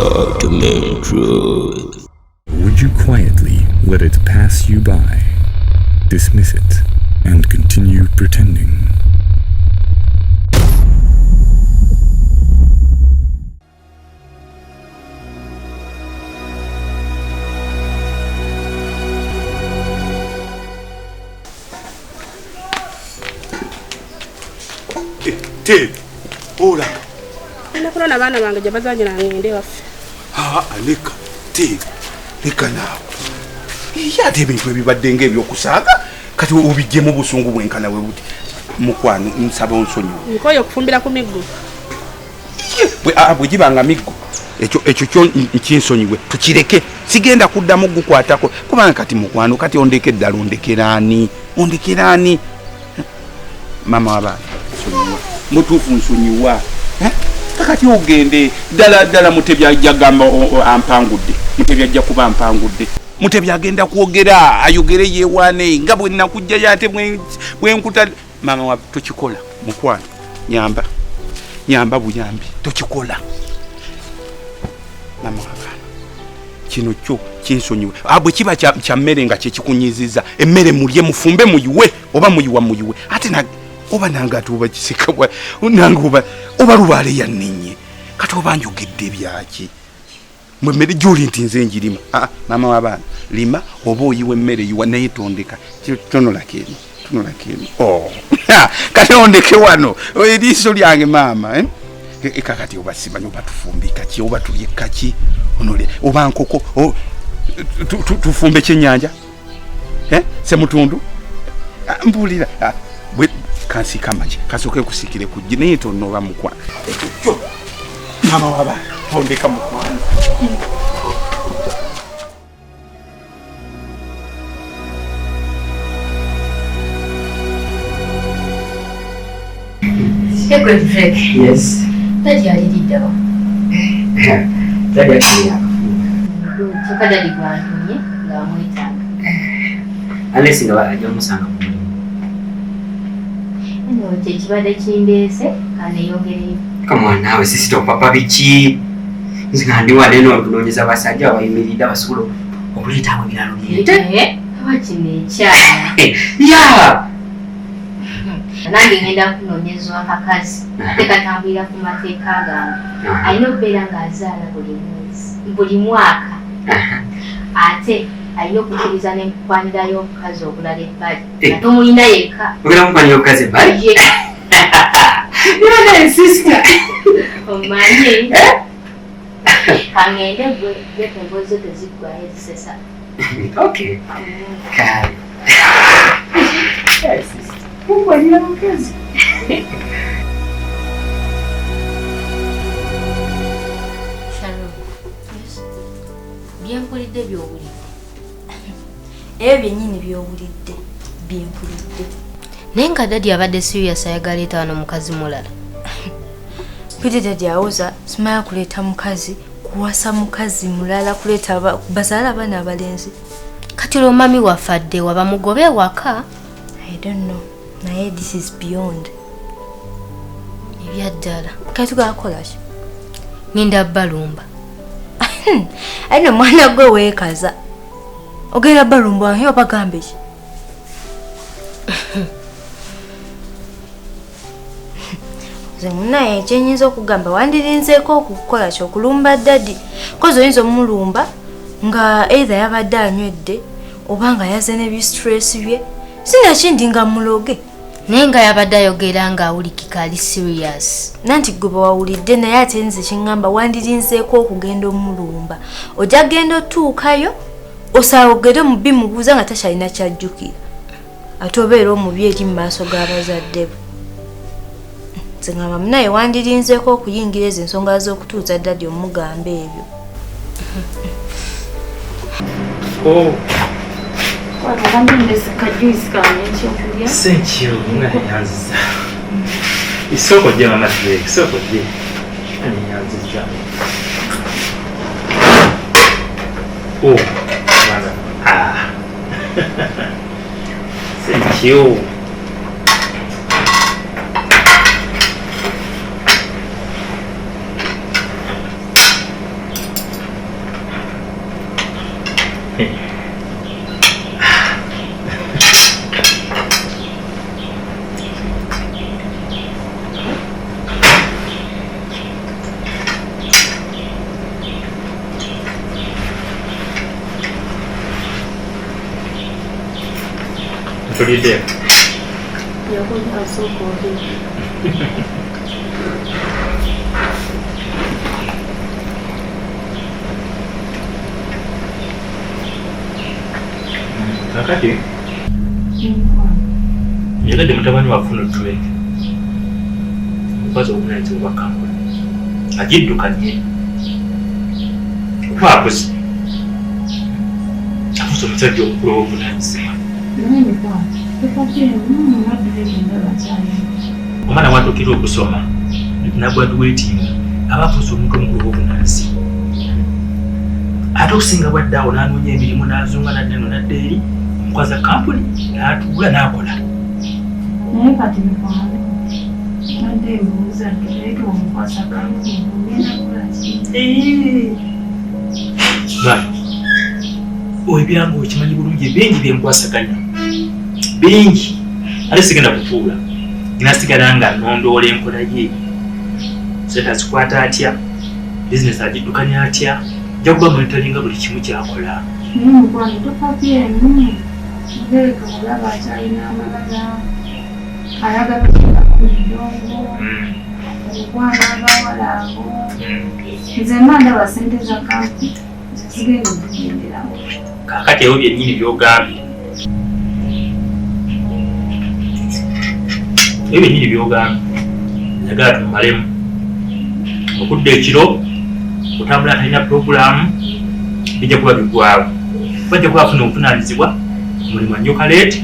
the main truth. Would you quietly let it pass you by, dismiss it, and continue pretending? Ted, hola. Nakulona bana bange gye bazanyira ngende waffe. Leka, Ted, leka naawe. Ate ebintu ebibadde ng'ebyokusaaga kati obijjemu busungu bwenkana we buti. Mukwano nsaba onsonyiwa. Nkoyo okufumbira ku miggo. Bwe gibanga miggo ekyo kyo nkinsonyiwe tukireke sigenda kuddamu gukwatako kubanga kati mukwano kati ondeke ddala ondekeraani mama w'abaana nsonyiwa mutuufu nsonyiwa kakati ogende ddala Mutebi ajja gamba ampangudde Mutebi ajja kuba ampangudde Mutebi agenda kwogera ayogere yeewaane nga bwe nnakujjayo ate bwenkuta mama wa tukikola mukwano nyamba buyambi tukikola mama w'abaana kino kyo kinsonyiwe bwe kiba kya mmere nga kyekikunyiziza emmere mulye mufumbe muyiwe oba muyiwe ate oba nange ati oba kisika nange oba lubaale yanninye kati oba njogedde byaki mwe mmere gyoli nti nze njirima mama w'abaana lima oba oyiwa emmere yiwa naye tondeka tonolako eno kati ondeke wano eriiso lyange maama kakati oba simanyi oba tufumbika ki oba tulye kaki oba nkoko tufumbe kyennyanja semutundu mbuulira kansika amagi kasooke kusikire kujji naye tonooba mukwana mama waba tondeka mukwana Yes. Daddy alididdawa. Daddy akiriya. Kyokka daddy gwantumye ng'amwetaaga. Unless nga ajja omusanga mu mulimu. Nno kyekibadde kindeese kaneeyongereyo. Come on naawe sisito papa biki? Nze nga ndi wano eno okunoonyeza abasajja abayimiridde abasobola okuleetaamu ebiralo byente. Aba kino ekyana. Yeah! Nange ngenda kunoonyezwa akakazi tekatambulira ku mateeka gange alina okubeera ng'azaala buli mwaka ate alina okukkiriza n'emukwanirayo omukazi obulala ebbali nga tomulina yekka ogenda mukwanira omukazi ebbali naye sisita omanye kangende gwe emboozi teziggwayo ezisesa okay kale mukwanira omukazi byempulidde by'owulidde ebyo byennyini by'owulidde byempulidde naye nga dadi abadde serious ayagala leeta wano mukazi mulala pite dadi awoza simanya kuleeta mukazi kuwasa mukazi mulala kuleeta bazaala abaana abalenzi kati olwo mami wafadde waba mugobe waka I don't know naye this is beyond ebyaddala kati tugakolaki ngenda balumba ayi no mwana gwe weekaza ogenda balumba wange oba gambe ki nze munaye ekyenyinza okugamba wandirinzeeko okukola ki okulumba dadi kozi oyinza omulumba nga either yabadde anywedde oba nga yaze n'ebistress bye sinakindi nga muloge naye nga yabadde ayogera nga awulikika ali serious nanti gwe bawawulidde naye ate nze kiŋŋamba wandirinzeeko okugenda omulumba ojja genda otuukayo osaawogere mu bimubuuza nga takyalina kyajjukira ate obeera omubi eri mu maaso g'abazadde be nze ŋŋamba munaye wandirinzeeko okuyingira ezo ensonga z'okutuuza ddadi omugamba ebyo Thank you. Isoko je mama tule, isoko je. Ani yanzija. Oh, mwana. Thank you. Tulide. Yakuja asoko oli. Kakati. Yagade mutabani wafuna tuwe. Kwazo unaitwa bakangwa. Agiddukanye. Kwakuzi. Afuso mutajo okulo obunanzima. Omwana watukira okusoma nagwaduwetinga abafuza omuntu omukulu w'obunansi ate okusinga bwaddaawo n'anoonya emirimu n'azunga naddeno nadda eri omukwaza kampuni n'atuula n'akola naye kati mikwano nadde ebuuza ntoleeta omukwasa kampuni ogenda kulaki ebyange okimanyi bulungi bingi byenkwasaganya bingi ate sigenda kutuula nasigala nga nondoola enkola ye sente azikwata atya bizinesi agiddukanya atya nja kuba monitoringa buli kimu kyakola naye mukwano topabyemu ngeeka olaba akyalina amalala ayagala ku ndongo okwana abawala abo nze mba ndaba sente za kampuni zigenda okugenderawo kakati ewo byennyini byogambye ebyo byennyini byogambye njagala tumalemu okudda ekiro otambula talina purogulaamu bijja kuba bigwawo bajja kuba afuna obuvunanyizibwa mulimu anyoka leeti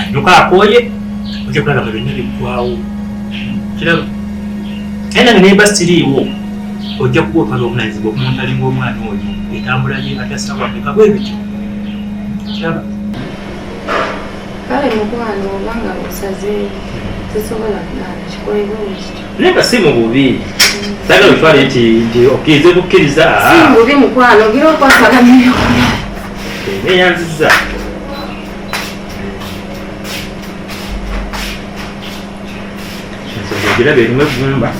anyoka akooye ojja kulaga nga byonna biggwawo kiraba aye nange naye basiriiwo ojja kuba otwala obuvunanyizibwa okumuntalinga omwana oyo etambula ye atasawameka bwe bityo kiraba kale mukwano obanga osazeeyo tesobola kulaba kikolebwa ekityo naye nga si mu bubi sagala otwale nti okirize bukkiriza si mububi mukwano ogira okwasaganya neyanziza ensonga ogiraba erimu evumba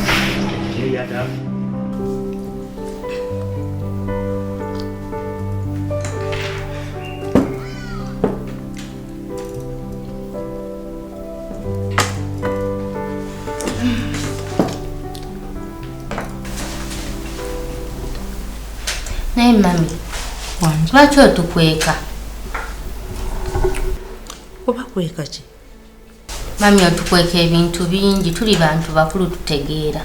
naye mami lwaki otukweka oba kweka ki mami otukweka ebintu bingi tuli bantu bakulu tutegeera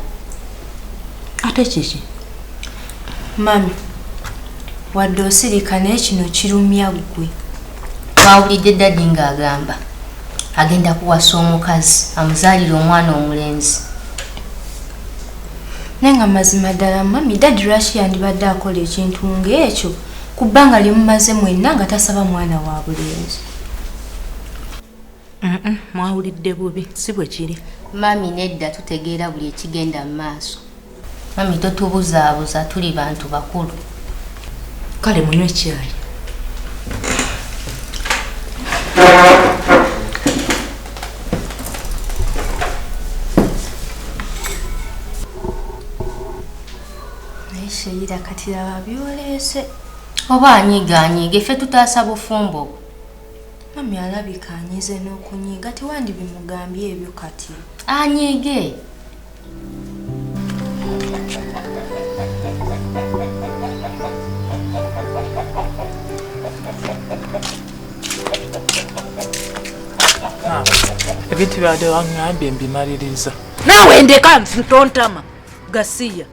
ate kiki mami wadde osirika naye kino kirumya ggwe twawulidde ddadi ng'agamba agenda kuwasa omukazi amuzaalira omwana omulenzi naye nga mazima ddala mami dadi lwaki yandibadde akola ekintu ng'ekyo ku bbanga limumaze mwenna nga tasaba mwana wa bulenzi mwawulidde bubi si bwe kiri mami nedda tutegeera buli ekigenda mu maaso mami totubuzaabuza tuli bantu bakulu kale munywe ekyayi naye Sheira kati laba byoleese oba anyigaanyiga ffe tutaasa bufumbo mami alabika anyize n'okunyiga tewandi bimugambye ebyo kati anyiige ebintu byadde waŋŋambye mbimaliriza naawe ndeka ntontama gasiya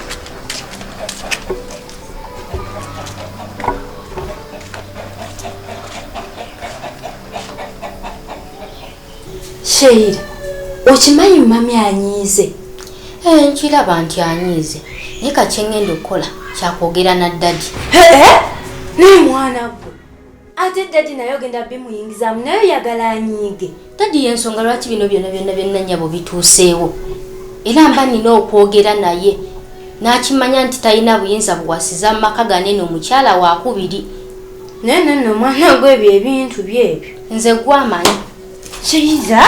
Sheira okimanyi mami anyiize nkiraba nti anyiize naye kakyengenda okukola kyakwogera na ddadi naye mwana gwe ate ddadi naye ogenda bimuyingizaamu naye oyagala anyiige ddadi yensonga lwaki bino byonna byonna byonnanyabo bituuseewo era mba nina okwogera naye n'akimanya nti talina buyinza buwasiza mu maka ganene omukyala wakubiri naye nanno omwana gwe ebyo ebintu byebyo nze gwamanyi Sheira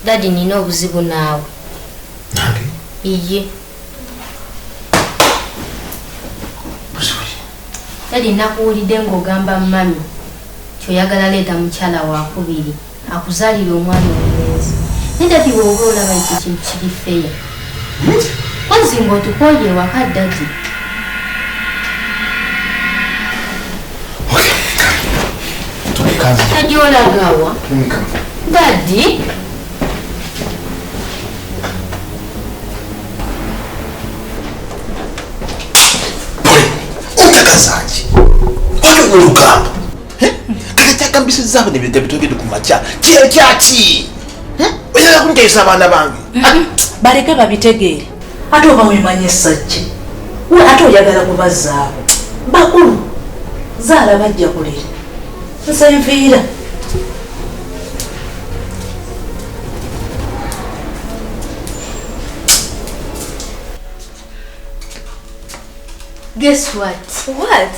Daddy nina obuzibu naawe. Nange? Iye. Daddy nakuwulidde ng'ogamba mami kyoyagala leeta mukyala wakubiri akuzaalira omwana omulenzi. Naye Daddy bw'oba olaba ekyo kintu kiri feya. Kozi ng'otukooye ewaka Daddy. Daddy olagawa? Daddy? Utakazaji. Watu urugamba. Karataka mbisiza abo nebyo bitogede ku macha. Kyaki? Oya kungeza abana bange. Bareke babitegeere. Ate oba wemanye sajja. We ate oyagala kubazaabo. Bakulu. Zaala bajja kulera. Nsenviira. Guess what? What?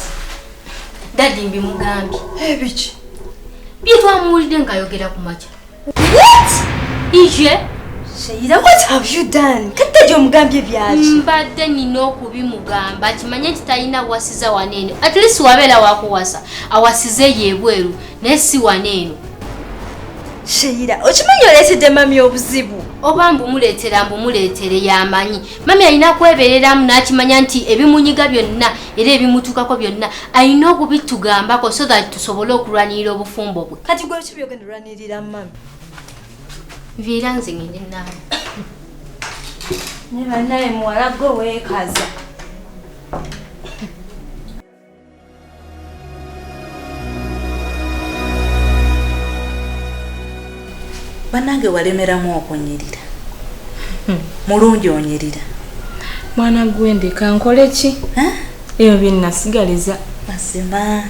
Daddy mbimugambye. Ebiki? Byetwamuwulidde ng'ayogera ku makya. What? Ije? Sheila, what have you done? Kati omugambye byaki? Mbadde nina okubimugamba kimanye nti talina wasiza waneeno. At least wabeera wakuwasa. Awasize yeebweru naye si waneeno. Sheila, okimanyi oleetedde mami obuzibu? Oba mbumuleetere yamanyi. Mami alina kwebereramu n'akimanya nti ebimunyiga byonna era ebimutuukako byonna alina okubitugambako so that tusobole okulwanirira obufumbo bwe. Kati gwe ki byogenda olwanirira mami? Nviira nze ngende naawe. Ne bannaye muwala gwe weekaza. Banange walemeramu okunyirira. Mulungi onyirira. Mwana gwende kankole ki? Eyo byennasigaliza. Masima.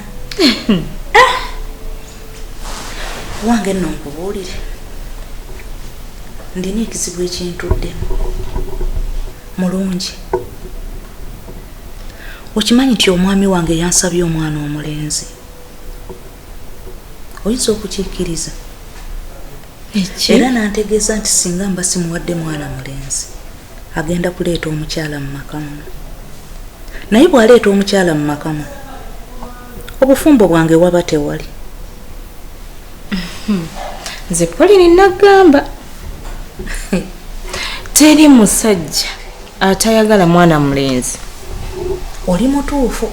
Wange nno nkubuulire. Ndina ekizibu ekintuddemu. Mulungi. Okimanyi nti omwami wange yansabye omwana omulenzi. Oyinza okukikkiriza. Era nantegeeza nti singa mba simuwadde mwana mulenzi agenda kuleeta omukyala mu maka muno. Naye bw'aleeta omukyala mu maka muno obufumbo bwange waba tewali. Nze Pauline nagamba teri musajja atayagala mwana mulenzi. Oli mutuufu.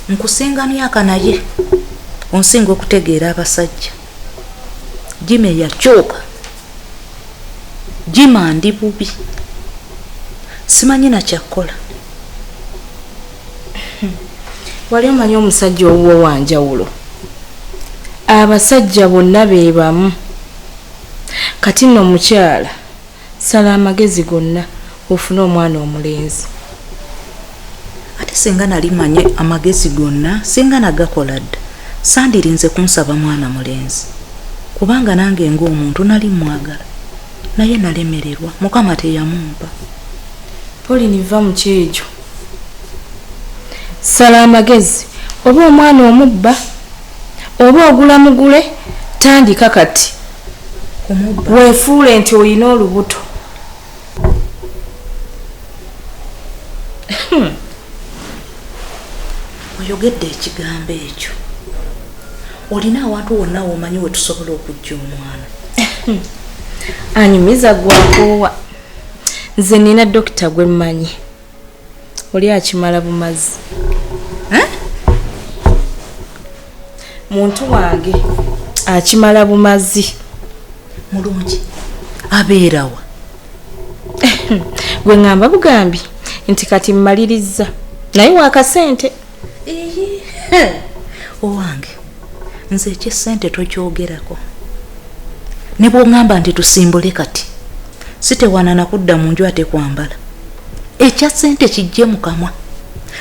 Nkusinga myaka naye onsinga okutegeera abasajja. Jime yakyuka. Jima ndi bubi. Simanyi na kyakola. Wali omanyi omusajja owuwo wanjawulo. Abasajja bonna be bamu. Kati nno omukyala sala amagezi gonna ofune omwana omulenzi. Ate singa nali manye amagezi gonna singa nagakola dda sandirinze kunsaba mwana mulenzi. Kubanga nange ng'omuntu nali mwagala naye nalemererwa Mukama teyamumpa. Pauline va mu kyejo. Sala amagezi oba omwana omubba oba ogula mugule tandika kati. Kumubba. Weefuule nti oyina olubuto. Oyogedde ekigambo ekyo. Olina awantu wonna womanyi we tusobola okujja omwana. Anyumiza gwakoowa. Nze nina dokita gwe mmanyi. Oli akimala bumazi. Muntu wange akimala bumazi. Mulungi. Abeerawa. Gwe ngamba bugambi nti kati mmaliriza. Naye wakasente. Owange. Nze ekisente tokyogerako. Ne bw'ongamba nti tusimbule kati sitewana kudda mu nju ate kwambala. Ekya ssente kijje mu kamwa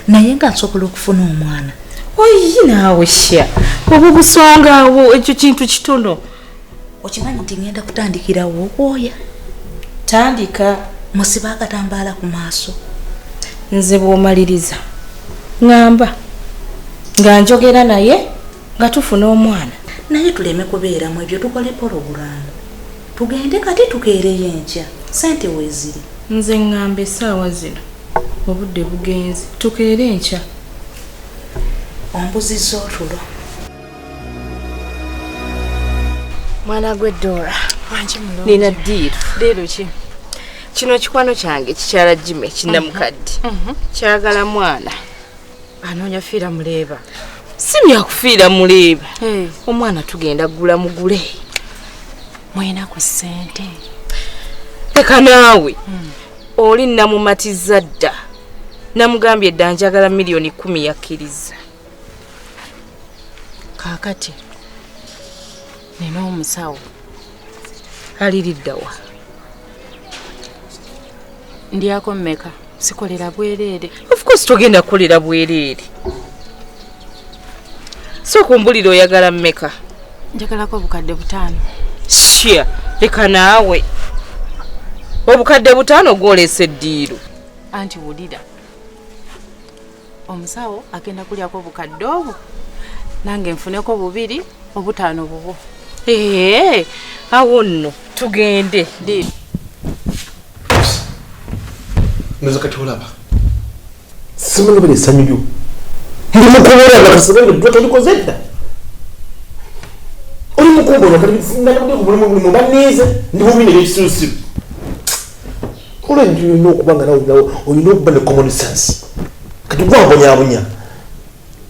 naye nga nsobola okufuna omwana. Oyi naawe sha oba busonga awo ekyo kintu kitono. Okimanyi nti ngenda kutandikirawo okwoya. Tandika. Musiba akatambaala ku maaso. Nze bw'omaliriza ngamba nga njogera naye nga tufuna omwana. Naye tuleme kubeeramu ebyo tukole porogulamu. tugende kati tukeereyo enkya sente weeziri. Nze ŋŋamba essaawa zino obudde bugenze tukeere enkya. Ombuzizza otulo. Mwana gwe Dora. Nina ddiiru ki? Kino kikwano kyange kikyala Jime kinnamukadde. Kyagala mwana. Anoonya fiira muleeba. Si byakufiira muleeba. Omwana tugenda gula mugule. Mwena ku ssente. Teka naawe. Oli namumatiza dda. Namugambye dda njagala miliyoni 10 yakkiriza. Kaakati nina omusawo aliriddawa. Ndyako mmeka sikolera bwereere. Of course togenda kukolera bwereere. So kumbulira oyagala mmeka? Njagalako obukadde 5. Shia, leka naawe. Obukadde 5 gwolese eddiiru. Anti wulira. Omusawo agenda kulyako obukadde obwo. Nange nfuneko 2 5 bubwo. Awo nno tugende. Nza kati olaba. Simanyi bali essanyu. Ndi mukubola bakasabenge dwa tolikoze dda. Oli mukubola kati ndakubye ku mulimu banize ndi mubine ekisusiru. Olwo ndi olina okubanga nawe olina okuba ne common sense. Kati gwabonyabonya.